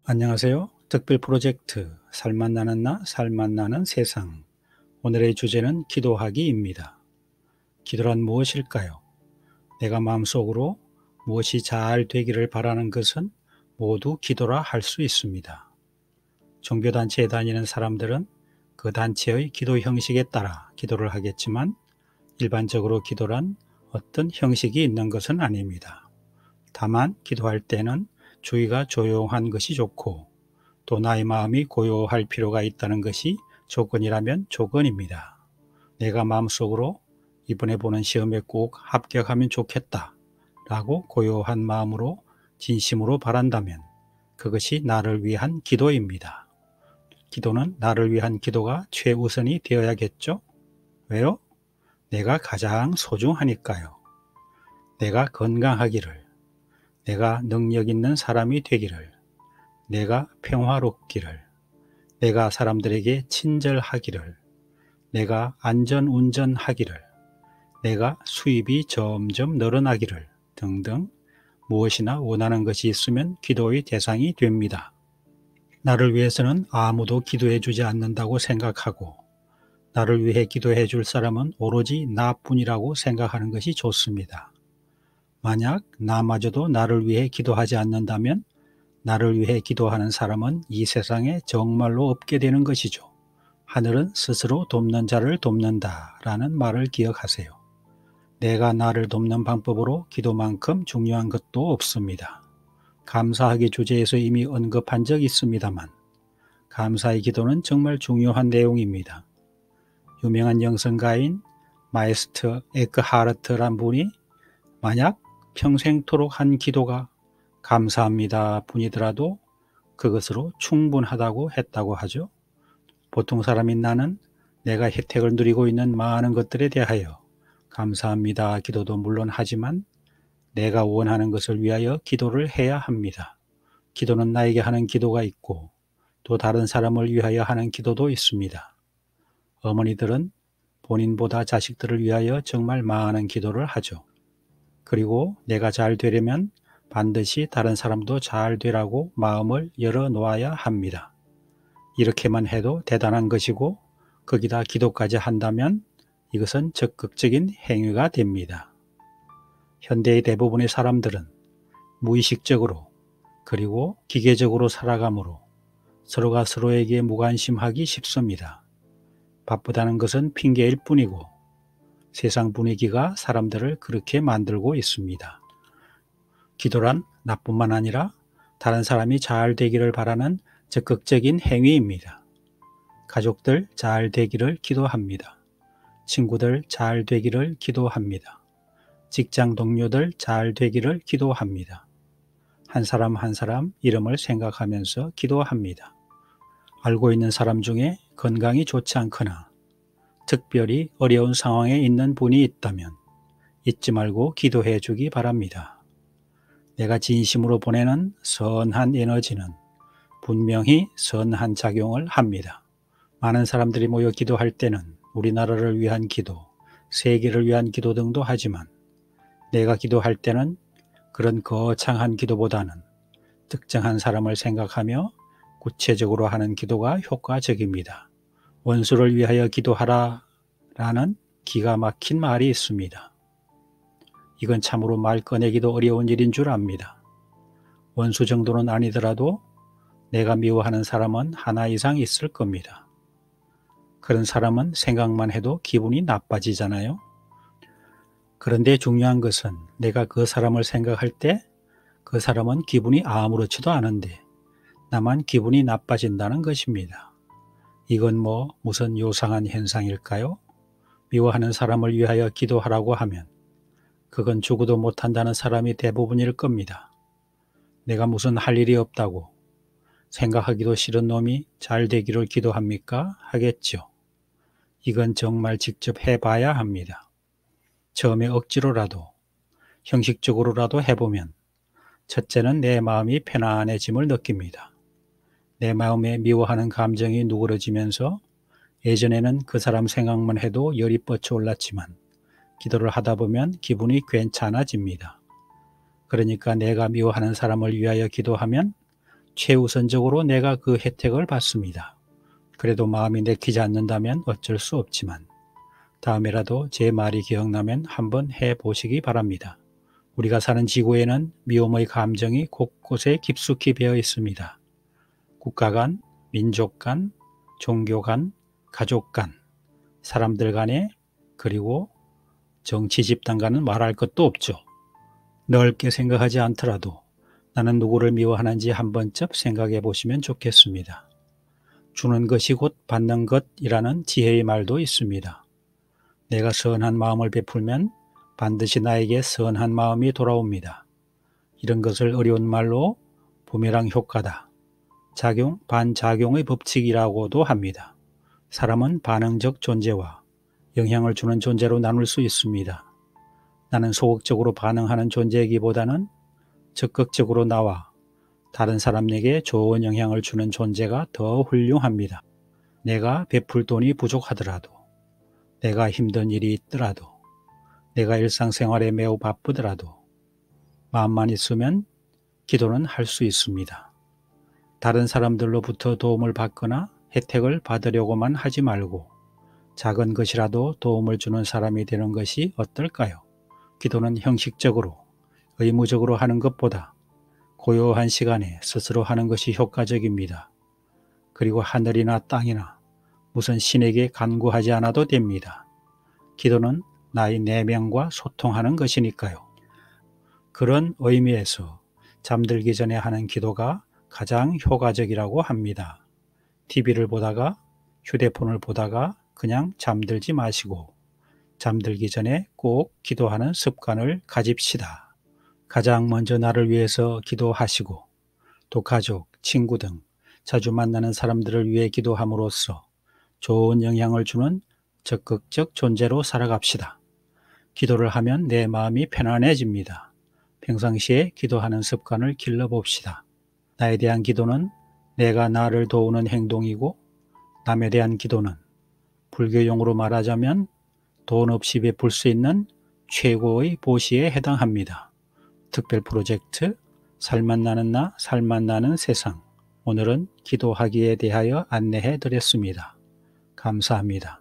안녕하세요. 특별 프로젝트 살맛 나는 나 살맛 나는 세상. 오늘의 주제는 기도하기입니다. 기도란 무엇일까요? 내가 마음속으로 무엇이 잘 되기를 바라는 것은 모두 기도라 할 수 있습니다. 종교단체에 다니는 사람들은 그 단체의 기도 형식에 따라 기도를 하겠지만 일반적으로 기도란 어떤 형식이 있는 것은 아닙니다. 다만 기도할 때는 주의가 조용한 것이 좋고 또 나의 마음이 고요할 필요가 있다는 것이 조건이라면 조건입니다. 내가 마음속으로 이번에 보는 시험에 꼭 합격하면 좋겠다 라고 고요한 마음으로 진심으로 바란다면 그것이 나를 위한 기도입니다. 기도는 나를 위한 기도가 최우선이 되어야겠죠? 왜요? 내가 가장 소중하니까요. 내가 건강하기를, 내가 능력 있는 사람이 되기를, 내가 평화롭기를, 내가 사람들에게 친절하기를, 내가 안전운전하기를, 내가 수입이 점점 늘어나기를 등등 무엇이나 원하는 것이 있으면 기도의 대상이 됩니다. 나를 위해서는 아무도 기도해 주지 않는다고 생각하고 나를 위해 기도해 줄 사람은 오로지 나뿐이라고 생각하는 것이 좋습니다. 만약 나마저도 나를 위해 기도하지 않는다면 나를 위해 기도하는 사람은 이 세상에 정말로 없게 되는 것이죠. 하늘은 스스로 돕는 자를 돕는다라는 말을 기억하세요. 내가 나를 돕는 방법으로 기도만큼 중요한 것도 없습니다. 감사하기 주제에서 이미 언급한 적 있습니다만 감사의 기도는 정말 중요한 내용입니다. 유명한 영성가인 마이스터 에크하르트란 분이 만약 평생토록 한 기도가 감사합니다 뿐이더라도 그것으로 충분하다고 했다고 하죠. 보통 사람인 나는 내가 혜택을 누리고 있는 많은 것들에 대하여 감사합니다 기도도 물론 하지만 내가 원하는 것을 위하여 기도를 해야 합니다. 기도는 나에게 하는 기도가 있고 또 다른 사람을 위하여 하는 기도도 있습니다. 어머니들은 본인보다 자식들을 위하여 정말 많은 기도를 하죠. 그리고 내가 잘 되려면 반드시 다른 사람도 잘 되라고 마음을 열어놓아야 합니다. 이렇게만 해도 대단한 것이고 거기다 기도까지 한다면 이것은 적극적인 행위가 됩니다. 현대의 대부분의 사람들은 무의식적으로 그리고 기계적으로 살아가므로 서로가 서로에게 무관심하기 쉽습니다. 바쁘다는 것은 핑계일 뿐이고 세상 분위기가 사람들을 그렇게 만들고 있습니다. 기도란 나뿐만 아니라 다른 사람이 잘 되기를 바라는 적극적인 행위입니다. 가족들 잘 되기를 기도합니다. 친구들 잘 되기를 기도합니다. 직장 동료들 잘 되기를 기도합니다. 한 사람 한 사람 이름을 생각하면서 기도합니다. 알고 있는 사람 중에 건강이 좋지 않거나 특별히 어려운 상황에 있는 분이 있다면 잊지 말고 기도해 주기 바랍니다. 내가 진심으로 보내는 선한 에너지는 분명히 선한 작용을 합니다. 많은 사람들이 모여 기도할 때는 우리나라를 위한 기도, 세계를 위한 기도 등도 하지만 내가 기도할 때는 그런 거창한 기도보다는 특정한 사람을 생각하며 구체적으로 하는 기도가 효과적입니다. 원수를 위하여 기도하라 라는 기가 막힌 말이 있습니다. 이건 참으로 말 꺼내기도 어려운 일인 줄 압니다. 원수 정도는 아니더라도 내가 미워하는 사람은 하나 이상 있을 겁니다. 그런 사람은 생각만 해도 기분이 나빠지잖아요. 그런데 중요한 것은 내가 그 사람을 생각할 때 그 사람은 기분이 아무렇지도 않은데 나만 기분이 나빠진다는 것입니다. 이건 무슨 요상한 현상일까요? 미워하는 사람을 위하여 기도하라고 하면 그건 죽어도 못한다는 사람이 대부분일 겁니다. 내가 무슨 할 일이 없다고 생각하기도 싫은 놈이 잘 되기를 기도합니까? 하겠죠. 이건 정말 직접 해봐야 합니다. 처음에 억지로라도 형식적으로라도 해보면 첫째는 내 마음이 편안해짐을 느낍니다. 내 마음에 미워하는 감정이 누그러지면서 예전에는 그 사람 생각만 해도 열이 뻗쳐 올랐지만 기도를 하다 보면 기분이 괜찮아집니다. 그러니까 내가 미워하는 사람을 위하여 기도하면 최우선적으로 내가 그 혜택을 받습니다. 그래도 마음이 내키지 않는다면 어쩔 수 없지만 다음에라도 제 말이 기억나면 한번 해보시기 바랍니다. 우리가 사는 지구에는 미움의 감정이 곳곳에 깊숙이 배어 있습니다. 국가 간, 민족 간, 종교 간, 가족 간, 사람들 간에, 그리고 정치 집단 간은 말할 것도 없죠. 넓게 생각하지 않더라도 나는 누구를 미워하는지 한 번쯤 생각해 보시면 좋겠습니다. 주는 것이 곧 받는 것이라는 지혜의 말도 있습니다. 내가 선한 마음을 베풀면 반드시 나에게 선한 마음이 돌아옵니다. 이런 것을 어려운 말로 부메랑 효과다, 작용, 반작용의 법칙이라고도 합니다. 사람은 반응적 존재와 영향을 주는 존재로 나눌 수 있습니다. 나는 소극적으로 반응하는 존재이기보다는 적극적으로 나와 다른 사람에게 좋은 영향을 주는 존재가 더 훌륭합니다. 내가 베풀 돈이 부족하더라도, 내가 힘든 일이 있더라도, 내가 일상생활에 매우 바쁘더라도 마음만 있으면 기도는 할 수 있습니다. 다른 사람들로부터 도움을 받거나 혜택을 받으려고만 하지 말고 작은 것이라도 도움을 주는 사람이 되는 것이 어떨까요? 기도는 형식적으로, 의무적으로 하는 것보다 고요한 시간에 스스로 하는 것이 효과적입니다. 그리고 하늘이나 땅이나 무슨 신에게 간구하지 않아도 됩니다. 기도는 나의 내면과 소통하는 것이니까요. 그런 의미에서 잠들기 전에 하는 기도가 가장 효과적이라고 합니다. TV를 보다가, 휴대폰을 보다가 그냥 잠들지 마시고 잠들기 전에 꼭 기도하는 습관을 가집시다. 가장 먼저 나를 위해서 기도하시고 또 가족, 친구 등 자주 만나는 사람들을 위해 기도함으로써 좋은 영향을 주는 적극적 존재로 살아갑시다. 기도를 하면 내 마음이 편안해집니다. 평상시에 기도하는 습관을 길러봅시다. 나에 대한 기도는 내가 나를 도우는 행동이고, 남에 대한 기도는 불교용으로 말하자면 돈 없이 베풀 수 있는 최고의 보시에 해당합니다. 특별 프로젝트 살맛 나는 나, 살맛 나는 세상. 오늘은 기도하기에 대하여 안내해 드렸습니다. 감사합니다.